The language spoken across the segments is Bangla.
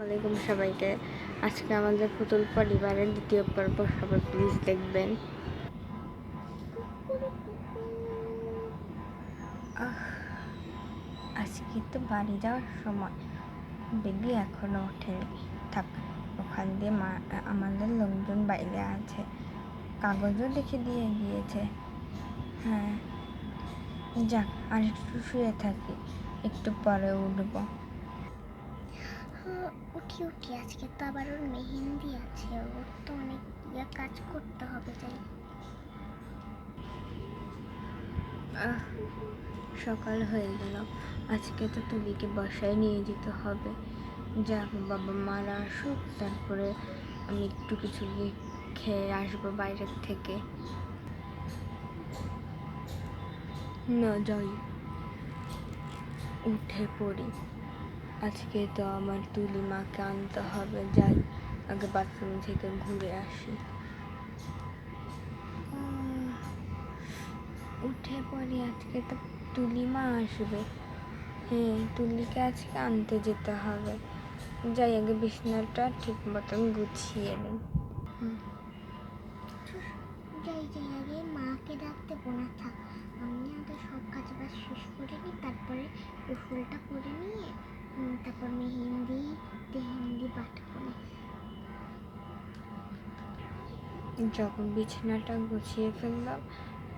আসসালামাইকুম সবাইকে। আজকে আমাদের পুতুল পরিবারের দ্বিতীয় পর্ব, সবাই প্লিজ দেখবেন। আজকে তো বাড়ি যাওয়ার সময়, বেবি এখনো ওঠেনি। থাক, ওখান দিয়ে আমাদের লোকজন বাইরে আছে, কাগজও লিখে দিয়ে গিয়েছে। হ্যাঁ, যাক, আর একটু শুয়ে থাকি, একটু পরে উঠবো। উঠি আজকে তো আবার ওর মেহেন্দি আছে, ওর তো অনেক কাজ করতে হবে। তাই সকাল হয়ে গেল, আজকে তো তুলিকে বাসায় নিয়ে যেতে হবে। যাক, বাবা মারা আসুক, তারপরে আমি একটু কিছু খেয়ে আসবো বাইরের থেকে। না যাই, উঠে পড়ি। আজকে তো আমার তুলি মাকে আনতে হবে। যাই, আগে বাথরুম থেকে ঘুরে আসি। উঠে পড়ি, আজকে তো তুলি মা আসবে। হ্যাঁ, তুলিকে আজকে আনতে যেতে হবে। যাই, আগে বিছানাটা ঠিক মতন গুছিয়ে নিই। যাই আগে মাকে ডাকতে বোনা থাক, আমি আগে সব কাজ বাজ শেষ করে নিই, তারপরে ফুলটা করে নিয়ে তারপর মেহেন্দি বাট করে। যখন বিছানাটা গুছিয়ে ফেললাম,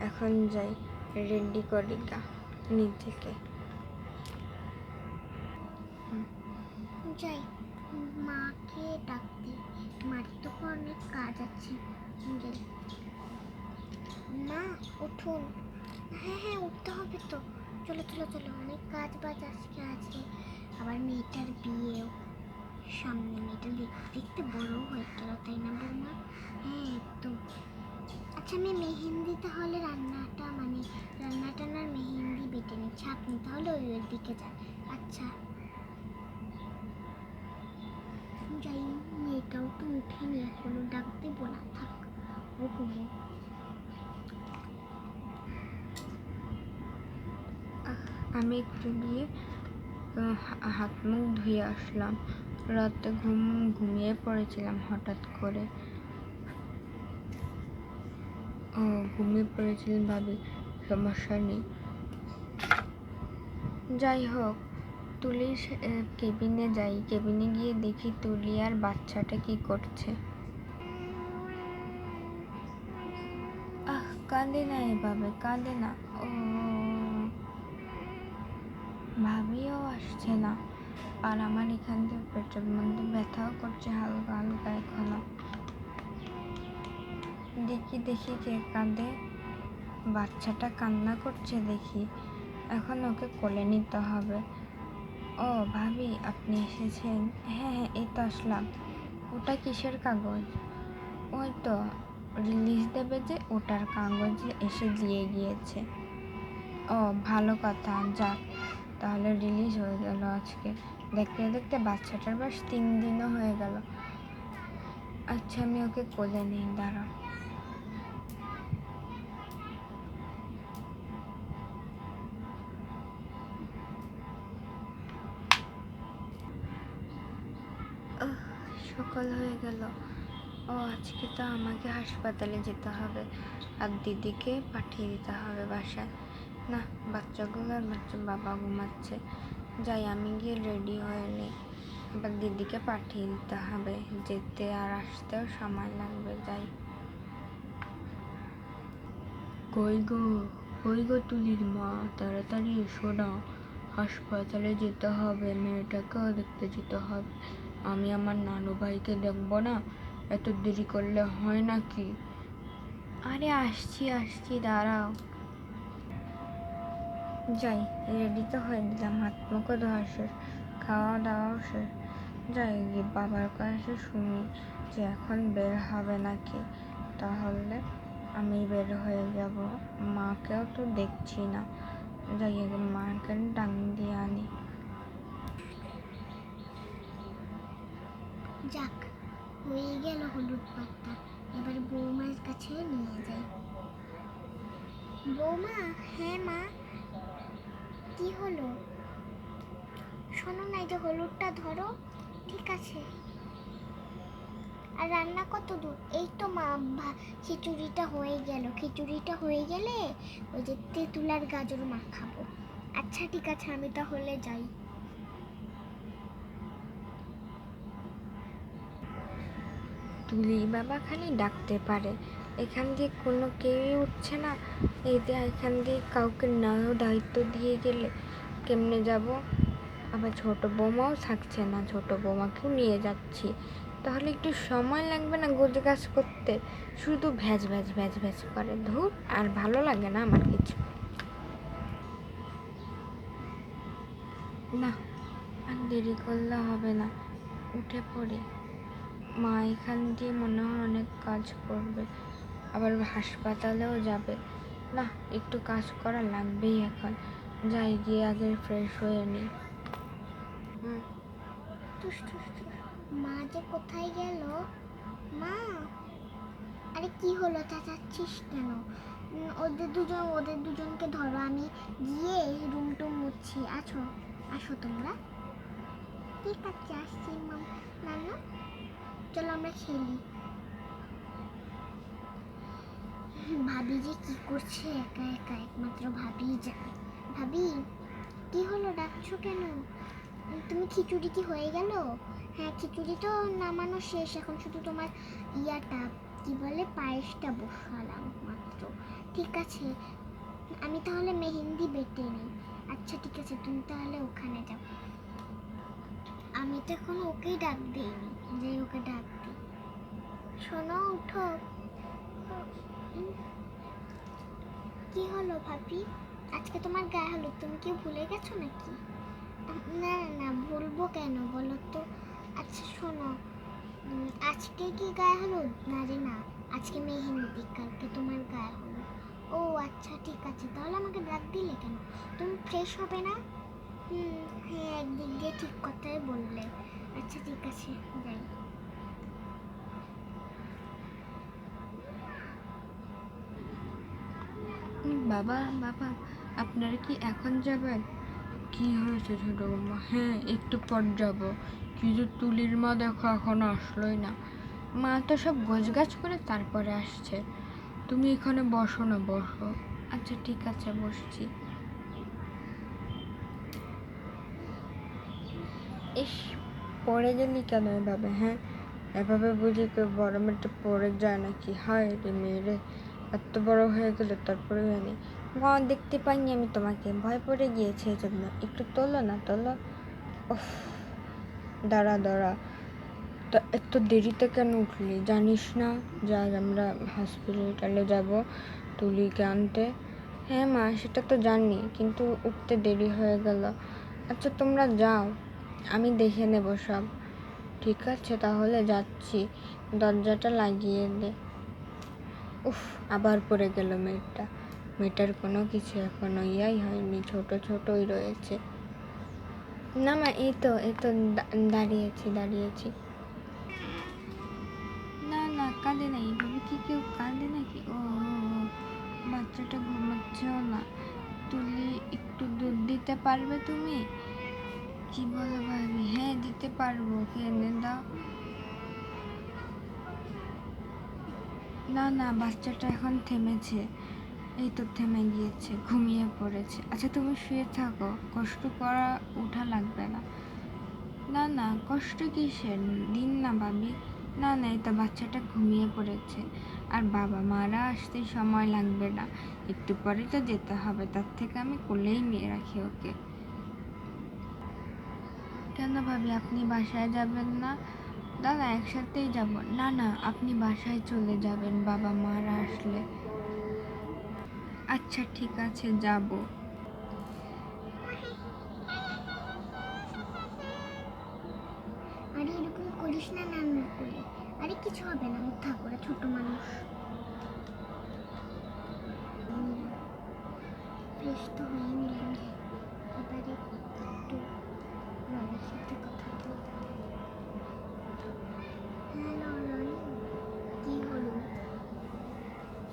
এখন যাই রেডি করি গা নিজেকে। যাই মাকে ডাকতে, মার তো অনেক কাজ আছে। যাই, মা উঠুন। হ্যাঁ উঠতে হবে তো, চলো চলো চলো, অনেক কাজ বাজ আজকে আছে। আবার মেয়েটার বিয়েও সামনে, মেয়েটা দেখতে বড় হয়ে গেল, তাই না বৌমা? হ্যাঁ একদম। আচ্ছা, আমি মেহেন্দি তাহলে রান্নাটা টান্নার মেহেন্দি বেটে নিচ্ছি, আপনি তাহলে ওই দিকে যান। আচ্ছা যাই, মেয়েটাও তো উঠেনি এখনো, ডাকতে বলা থাক, ও ঘুমো। আমি একটু গিয়ে হাত মুখ ধুয়ে আসলাম। রাতে ঘুমিয়ে পড়েছিলাম হঠাৎ করে। ঘুমিয়ে পড়েছিলেন ভাবি, সমস্যা নেই। যাই হোক, তুলির কেবিনে যাই। কেবিনে গিয়ে দেখি তুলি আর বাচ্চাটা কি করছে। কাঁদে না এভাবে, কাঁদে না। ভাবিও আসছে না, আর আমার এখান থেকে পেটের মধ্যে ব্যথাও করছে হালকা হালকা এখনো। দেখি কে কাঁদে, বাচ্চাটা কান্না করছে দেখি। এখন ওকে কোলে নিতে হবে। ও ভাবি, আপনি এসেছেন? হ্যাঁ, এই তো আসলাম। ওটা কিসের কাগজ? ওই তো রিলিজ দেবে যে, ওটার কাগজ এসে দিয়ে গিয়েছে। ও ভালো কথা, যাক তাহলে রিলিজ হয়ে গেল আজকে। দেখতে দেখতে বাচ্চাটার বয়স 3 দিনও হয়ে গেল। আচ্ছা, আমি ওকে কোলে নিই, দাঁড়াও। সকাল হয়ে গেল। আজকে তো আমাকে হাসপাতালে যেতে হবে, আর দিদিকে পাঠিয়ে দিতে হবে বাসায়। না, বাচ্চাগুলো আর বাবা ঘুমাচ্ছে। যাই, আমি গিয়ে রেডি হয়ে নিই, এবার দিদিকে পাঠিয়ে দিতে হবে, যেতে আর আসতেও সময় লাগবে। যাই। কই গো তুলির মা, তাড়াতাড়ি এসো না, হাসপাতালে যেতে হবে, মেয়েটাকেও দেখতে যেতে হবে। আমি আমার নানু ভাইকে দেখবো না, এত দেরি করলে হয় নাকি? আরে আসছি, দাঁড়াও। যাই, রেডি তো হয়ে দিলাম, হাত মুখও ধোয়া শেষ, খাওয়া দাওয়াও শেষ। যাই গিয়ে বাবার কাছে শুনি যে এখন বের হবে নাকি, তাহলে আমি বের হয়ে যাব। মাকেও তো দেখছি না। যাই, আগে মাকে টাঙিয়ে দিয়ে আনি। যাক, হয়ে গেল হলুদ পাটটা, এবার বৌমার কাছে নিয়ে যাই। বৌমা, হ্যাঁ মা, কি হলো? শোনো না, এই যে হলুদটা ধরো, ঠিক আছে। আর রান্না কত দূর? এই তো মা, খিচুড়িটা হয়ে গেল। খিচুড়িটা হয়ে গেলে ওই যে তেঁতুল আর গাজর মাখাবো। আচ্ছা ঠিক আছে, আমি তাহলে যাই। তুলি বাবা খালি ডাকতে পারে, এখান দিয়ে কোনো কেউই উঠছে না। এই যে এখান দিয়ে কাউকে নাও দায়িত্ব দিয়ে গেলে কেমনে যাব? আবার ছোট বৌমাও থাকছে না, ছোট বৌমাকেও নিয়ে যাচ্ছি, তাহলে একটু সময় লাগবে না গোছ গাছ করতে? শুধু ভ্যাজ ভ্যাজ ভ্যাজ ভ্যাজ করে, ধুর, আর ভালো লাগে না আমার কিছু। না, আর দেরি করলে হবে না, উঠে পড়ি। মা এখান দিয়ে মনে হয় অনেক কাজ করবে, আবার হাসপাতালেও যাবে। না, একটু কাজ করা লাগবেই এখন। যাই, গিয়ে আগে ফ্রেশ হয়ে নিই। টুস টুস টুস। মা যে কোথায় গেল? মা, আরে কি হলো, চেঁচাচ্ছিস কেন? ওদের দুজনকে ধরো, আমি গিয়ে রুম টুম মুছছি। আছো, আসো তোমরা। ঠিক আছে, আসছি নানু। চলো আমরা খেলি। ভাবি যে কি করছে একা একা, একমাত্র ভাবি জানে। ভাবি, কি হলো, ডাকছো কেন? তুমি খিচুড়ি কি হয়ে গেল? হ্যাঁ, খিচুড়ি তো নামানো শেষ, এখন শুধু তোমার ইয়াটা কি বলে পায়েসটা বসালাম মাত্র। ঠিক আছে, আমি তাহলে মেহেন্দি বেটে নিই। আচ্ছা ঠিক আছে, তুমি তাহলে ওখানে যাও। আমি তো এখন ওকেই ডাক দিইনি, যে ওকে ডাক দিই। শোনো, উঠো। কি হলো ভাবি? আজকে তোমার গায়ে হলুদ, তুমি কি ভুলে গেছো নাকি? না না, ভুলবো কেন বলো তো? আচ্ছা শোনো, আজকে কি গায়ে হলুদ? না রে না, আজকে মেহেন্দি, কালকে তোমার গায়ে হলুদ। ও আচ্ছা ঠিক আছে, তাহলে আমাকে ডাক দিলে কেন? তুমি ফ্রেশ হবে না? হ্যাঁ, একদিক দিয়ে ঠিক কথাই বললে। আচ্ছা ঠিক আছে, যাই। বাবা বাবা, আপনারা কি এখন যাবেন? কি হয়েছে ছোট বৌমা? হ্যাঁ, একটু পর যাব। কিন্তু তুলির মা দেখো এখনো আসলোই না। মা তো সব গোছগাছ করে তারপরে আসছে। তুমি এখানে বসো না, বসো। আচ্ছা ঠিক আছে, বসছি। ইস, পড়ে গেলি কেন এভাবে? হ্যাঁ, এভাবে বুঝি কেউ বড় মেয়েটা পড়ে যায় নাকি? হায় রে মেয়েরে, এত বড় হয়ে গেলে তারপরে হয়নি। মা, দেখতে পাইনি আমি তোমাকে, ভয় পড়ে গিয়েছে এজন্য। একটু তোলো না, তোলো। উফ, দাঁড়া দাঁড়া, তা এত দেরিতে কেন উঠলি? জানিস না যে আজ আমরা হসপিটালে যাব তুলিকে আনতে? হ্যাঁ মা, সেটা তো জানি, কিন্তু উঠতে দেরি হয়ে গেল। আচ্ছা তোমরা যাও, আমি দেখে নেব সব। ঠিক আছে, তাহলে যাচ্ছি, দরজাটা লাগিয়ে দে। উফ, আবার পড়ে গেল মেয়েটা। মেয়েটার কোনো কিছু এখনো ইয়াই হয়নি, ছোট ছোটই রয়েছে। না মা, এই তো দাঁড়িয়েছি। না না, কাঁদে না, এইভাবে কি কেউ কাঁদে নাকি? ও, বাচ্চাটা ঘুমাচ্ছেও না। তুলি, একটু দুধ দিতে পারবে তুমি? কি বলো ভাবি? হ্যাঁ দিতে পারবো, ওকে এনে দাও। না না, বাচ্চাটা এখন থেমেছে, এই তো থেমে গিয়েছে, ঘুমিয়ে পড়েছে। আচ্ছা তুমি শুয়ে থাকো, কষ্ট করা উঠা লাগবে না। না না, কষ্ট কিসের, দিন না ভাবি। না না, এই তো বাচ্চাটা ঘুমিয়ে পড়েছে, আর বাবা মারা আসতে সময় লাগবে না, একটু পরে তো যেতে হবে, তার থেকে আমি কোলেই নিয়ে রাখি ওকে। কেন ভাবি, আপনি বাসায় যাবেন না? দাদা একসাথেই যাব। না না, আপনি বাসায় চলে যাবেন বাবা মারা আসলে। আচ্ছা ঠিক আছে, যাব। আরে এরকম করিস না নানুর কোলে। আরে কিছু হবে না, উঠা করে, ছোট মানুষ। ফ্রেশ তো হয়ে নিলাম, এবারে একটু রনির সাথে কথা বলতে। হ্যালো রনি, কি হলো?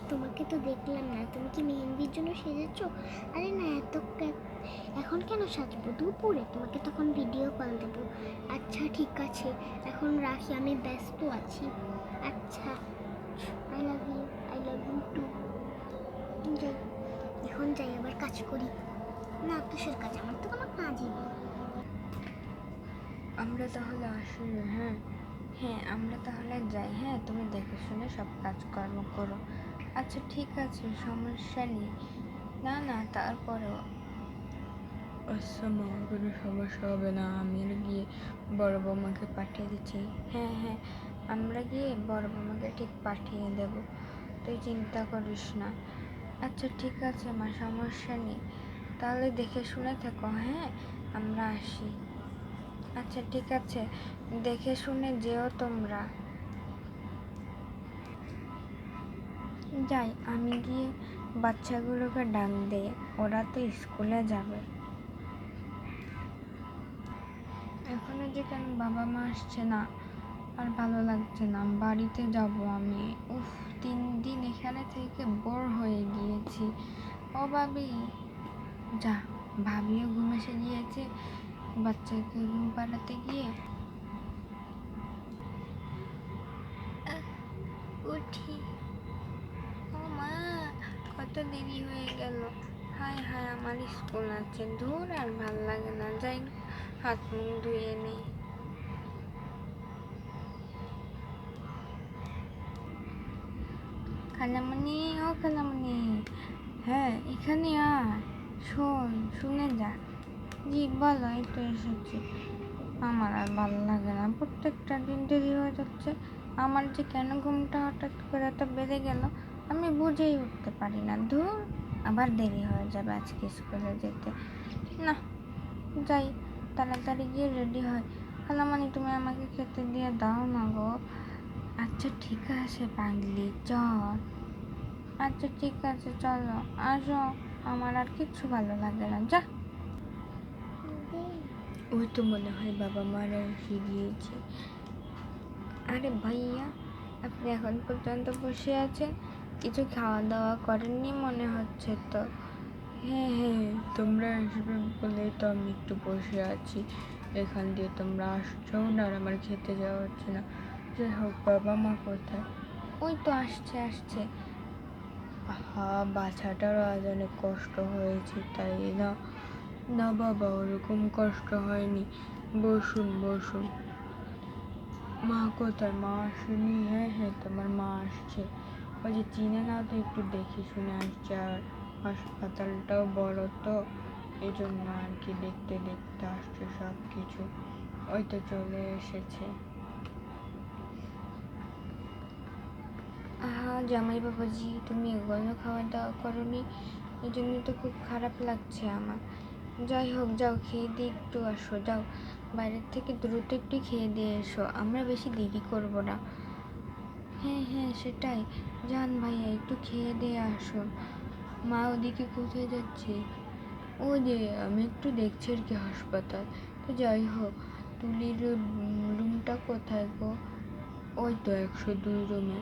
তোমাকে তো দেখলাম না, তুমি কি মেহেন্দির জন্য সেজেছো? আরে না, এখন কেন সাজবো, দুপুরে তোমাকে তখন ভিডিও কল দেবো। আচ্ছা ঠিক আছে, এখন রাখি, আমি ব্যস্ত আছি। আচ্ছা, I love you, I love you too. যাই, এখন যাই, আবার কাজ করি। না, কিসের কাজ, আমার তো কোনো কাজই নেই। আমরা তাহলে আসি। হ্যাঁ হ্যাঁ, আমরা তাহলে যাই। হ্যাঁ, তুমি দেখে শুনে সব কাজকর্ম করো। আচ্ছা ঠিক আছে, সমস্যা নেই। না না, তারপরেও আচ্ছা মা, কোনো সমস্যা হবে না, আমি গিয়ে বড় বৌমাকে পাঠিয়ে দিচ্ছি। হ্যাঁ হ্যাঁ, আমরা গিয়ে বড় বৌমাকে ঠিক পাঠিয়ে দেব, তুই চিন্তা করিস না। আচ্ছা ঠিক আছে মা, সমস্যা নেই। তাহলে দেখে শুনে থেকো। হ্যাঁ, আমরা আসি। আচ্ছা ঠিক আছে, দেখে শুনে যেও তোমরা। যাই, আমি গিয়ে বাচ্চাগুলোকে ডাক দিয়ে, ওরা তো স্কুলে যাবে। এখনো যে কেন বাবা মা আসছে না, আর ভালো লাগছে না, বাড়িতে যাব আমি। উফ, 3 দিন এখানে থেকে বোর হয়ে গিয়েছি। ও ভাবি, যা, ভাবিও ঘুম এসে গিয়েছে বাচ্চাকে ঘুম পাড়াতে গিয়ে। উঠি। ও মা, কত দেরি হয়ে গেল। হায় হায়, আমার স্কুল আছে, দূর, আর ভাল লাগে না। যাই, হাত মুখ ধুয়ে নেই। খালামণি, ও খালামণি, হ্যাঁ এখানে আয়, শোন, শুনে যা। জি বলো, এই তো এসেছি। আমার আর ভালো লাগে না, প্রত্যেকটা দিন দেরি হয়ে যাচ্ছে। আমার যে কেন ঘুমটা হঠাৎ করে এত বেড়ে গেল, আমি বুঝেই উঠতে পারি না। ধুর, আবার দেরি হয়ে যাবে আজকে স্কুলে যেতে। না, যাই, তাড়াতাড়ি গিয়ে রেডি হয়। খালামণি, তুমি আমাকে খেতে দিয়ে দাও না গো। আচ্ছা ঠিক আছে পাগলি, চল। আচ্ছা ঠিক আছে, চলো, আসো। আমার আর কিচ্ছু ভালো লাগে না, যা। ওই তো মনে হয় বাবা মারা এসে গিয়েছে। আরে ভাইয়া, আপনি এখন পর্যন্ত বসে আছেন, কিছু খাওয়া দাওয়া করেননি মনে হচ্ছে তো। হ্যাঁ হ্যাঁ, তোমরা আসবে বলেই তো আমি একটু বসে আছি। এখান দিয়ে তোমরা আসছো না, আর আমার খেতে যাওয়া হচ্ছে না। যাই হোক, বাবা মা কোথায়? ওই তো আসছে আসছে। আহা, বাচ্চাটারও আজ অনেক কষ্ট হয়েছে, তাই না? না বাবা, ওরকম কষ্ট হয়নি। বসুন বসুন। মা কোথায়? মা আসেনি? হ্যাঁ হ্যাঁ, তোমার মা আসছে। ওই যে চিনে না তো, একটু দেখে শুনে আসছে। আর হাসপাতালটাও বড় তো, এই জন্য আর কি দেখতে দেখতে আসছে সব কিছু। ওই তো চলে এসেছে। আহা জামাই বাবাজি, তুমি এগুলো খাওয়া দাওয়া করনি, এই জন্য তো খুব খারাপ লাগছে আমার। যাই হোক, যাও, খেয়ে দিয়ে একটু আসো, যাও, বাইরের থেকে দ্রুত একটু খেয়ে দিয়ে এসো, আমরা বেশি দেরি করব না। হ্যাঁ হ্যাঁ, সেটাই, যান ভাইয়া, একটু খেয়ে দিয়ে আসুন। মা ওদিকে কোথায় যাচ্ছে? ওই যে, আমি একটু দেখছি আর কি হাসপাতাল। তো যাই হোক, তুলির রুমটা কোথায় গো? ওই তো 102 রুমে।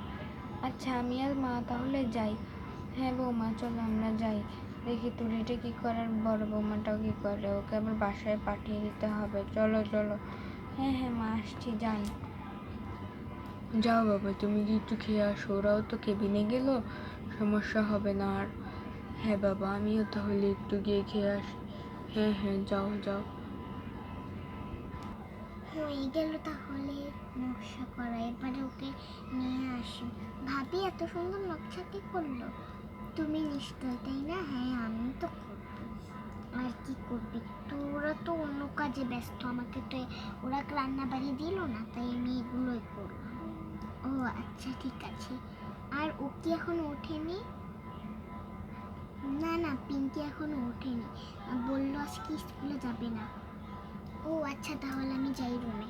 আচ্ছা, আমি আর মা তাহলে যাই। হ্যাঁ বৌমা, চলো আমরা যাই। দেখি তুলিটা কী করার, বড় বৌমাটাও কী করে, ওকে আবার বাসায় পাঠিয়ে দিতে হবে। চলো চলো। হ্যাঁ হ্যাঁ মা, আসছি, যান। যাও বাবা, তুমি কি একটু খেয়ে আসো, ওরাও তো কেবিনে গেল, সমস্যা হবে না আর। হ্যাঁ বাবা, আমিও তাহলে একটু গিয়ে খেয়ে আসি। হ্যাঁ হ্যাঁ, যাও যাও। হয়ে গেল তাহলে নকশা করা, এবারে ওকে নিয়ে আসি। ভাবি, এত সুন্দর নকশা কে করলো? তুমি নিশ্চয়, তাই না? হ্যাঁ, আমি তো করবো। আর কি করবি, তোরা তো অন্য কাজে ব্যস্ত, আমাকে তো ওরা রান্না বাড়ি দিল না, তাই আমি এগুলোই করলাম। ও আচ্ছা ঠিক আছে। আর ও কি এখনো ওঠেনি? না না, পিঙ্কি এখনো ওঠেনি, বললো আজকে স্কুলে যাবে না। ও আচ্ছা, তাহলে আমি যাই রুমে,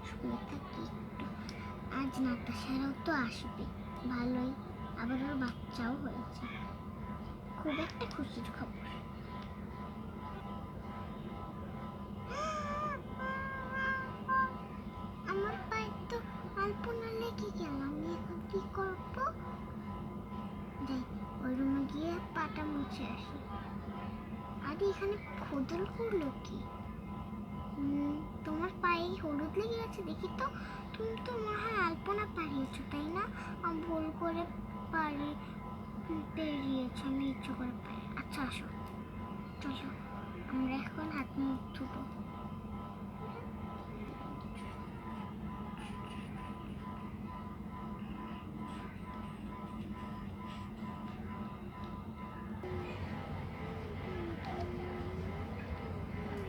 শুয়ে থাকি একটু। আজ নাতাশারাও তো আসবে, ভালোই, আবার ওর বাচ্চাও হয়েছে, খুব একটা খুশির খবর। আমার পায়ে তো আলপনা লেগে গেল, আমি এখন কি করব? এখানে খোদল করলো কি? তোমার পায়ে হলুদ লেগে গেছে দেখি তো। তুমি তো মনে হয় আলপনা পাড়িয়েছো তাই না? ভুল করে পাড়ি পেরিয়েছো, আমি ইচ্ছে করে পাই। আচ্ছা আসো, চলো আমরা এখন হাত মুখ ধুবো।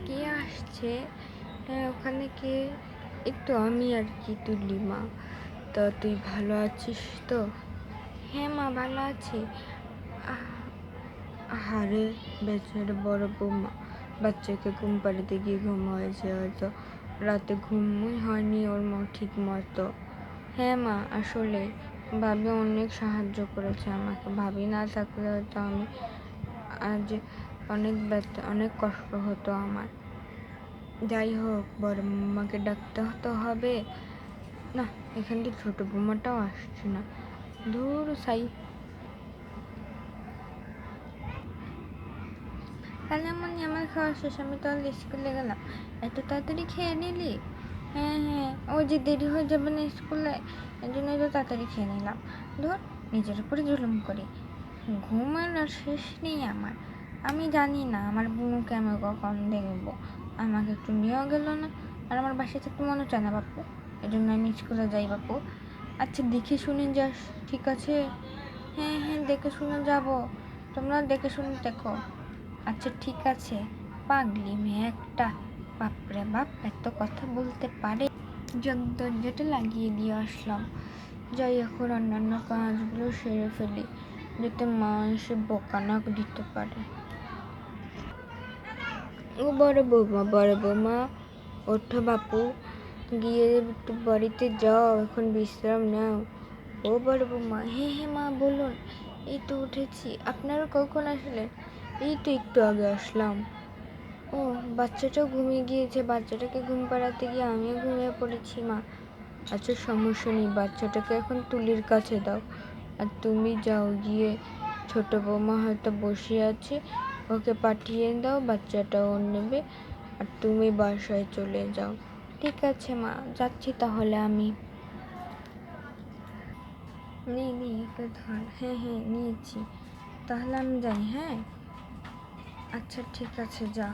কে আসছে? হ্যাঁ, ওখানে কে? একটু আমি আর কি, তুলি মা। তা তুই ভালো আছিস তো? হ্যাঁ মা, ভালো আছি। আরে বেচারে বড় বৌমা, বাচ্চাকে ঘুম পাড়াতে গিয়ে ঘুম হয়েছে হয়তো, রাতে ঘুমই হয়নি ওর ঠিক মতো। হ্যাঁ মা, আসলে ভাবি অনেক সাহায্য করেছে আমাকে, ভাবি না থাকলে হয়তো আমি আজ অনেক কষ্ট হতো আমার। যাই হোক, বড় বৌমাকে ডাকতে তো হবে না। এখান থেকে ছোট বৌমাটাও আসছে না, ধুর সাই। কালামণি, আমার খাওয়া শেষ, আমি তাহলে স্কুলে গেলাম। এত তাড়াতাড়ি খেয়ে নিলি? হ্যাঁ হ্যাঁ, ওই যে দেরি হয়ে যাবে না স্কুলে, এই জন্যই তো তাড়াতাড়ি খেয়ে নিলাম। ধর, নিজের উপরে জুলুম করি। ঘুমের আর শেষ নেই আমার। আমি জানি না আমার বুনুকে আমি কখন দেখবো। আমাকে একটু নিয়েও গেল না, আর আমার বাসায় থাকতে মনে চায় না বাপু, এই জন্য আমি স্কুলে যাই বাপু। আচ্ছা দেখে শুনে যাস, ঠিক আছে? হ্যাঁ হ্যাঁ, দেখে শুনে যাব, তোমরা দেখে শুনে দেখো। আচ্ছা ঠিক আছে। পাগলি মেয়ে একটা, বাপরে বাপ, এত কথা বলতে পারে। দরজাটা লাগিয়ে দিয়ে আসলাম। যাই, এখন অন্যান্য কাজগুলো সেরে ফেলি, যাতে মা এসে বকা না দিতে পারে। ও বড় বৌমা, ওঠো বাপু, গিয়ে একটু বাড়িতে যাও, এখন বিশ্রাম নাও। ও বড় বৌমা, হ্যাঁ হ্যাঁ মা বলুন। এই তো উঠেছি। আপনারা কখন আসলেন? এই তো একটু আগে আসলাম। ও, বাচ্চাটাও ঘুমিয়ে গিয়েছে, বাচ্চাটাকে ঘুম পাড়াতে গিয়ে আমিও ঘুমিয়ে পড়েছি মা। আচ্ছা সমস্যা নেই, বাচ্চাটাকে এখন তুলির কাছে দাও, আর তুমি যাও গিয়ে, ছোট বৌমা হয়তো বসে আছে, ওকে পাঠিয়ে দাও, বাচ্চাটা ওর নেবে, আর তুমি বাসায় চলে যাও। ঠিক আছে মা, যাচ্ছি তাহলে আমি। নে একটু ধর। হ্যাঁ হ্যাঁ, নিয়েছি, তাহলে আমি যাই। হ্যাঁ আচ্ছা ঠিক আছে, যা।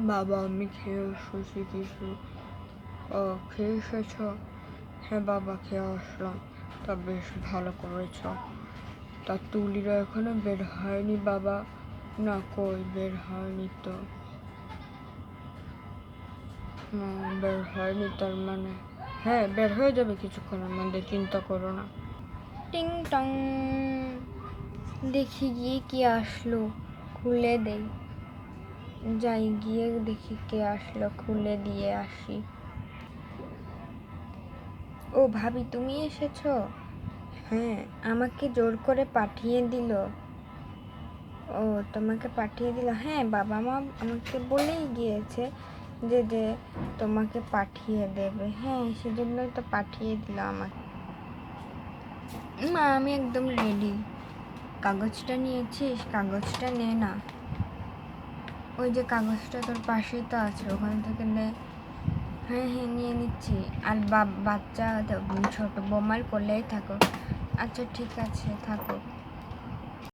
বাবা, আমি খেয়ে এসেছি কিছু। ও, খেয়ে এসেছ? হ্যাঁ বাবা, খেয়ে আসলাম। তা বেশ ভালো করেছ। তা তুলিরা এখনো বের হয়নি বাবা? না, কই বের হয়নি তো। বের হয়নি তার মানে? হ্যাঁ, বের হয়ে যাবে কিছুক্ষণের মধ্যে, চিন্তা করো না। টিং টং, দেখি গিয়ে কি আসলো, খুলে দেই। যাই গিয়ে দেখি কে আসলো, খুলে দিয়ে আসি। ও ভাবি, তুমি এসেছো? হ্যাঁ, আমাকে জোর করে পাঠিয়ে দিল। ও, তোমাকে পাঠিয়ে দিল? হ্যাঁ, বাবা মা আমাকে বলেই গিয়েছে যে তোমাকে পাঠিয়ে দেবে। হ্যাঁ, সেজন্যই তো পাঠিয়ে দিল আমাকে। মা, আমি একদম রেডি। কাগজটা নিয়েছিস? কাগজটা নে না। ওই যে কাগজটা তোর পাশেই তো আছে, ওখান থেকে নে। হ্যাঁ হ্যাঁ, নিয়ে নিচ্ছি। আর বাচ্চা ছোট বৌমার কোলেই থাকো। আচ্ছা ঠিক আছে, থাকো।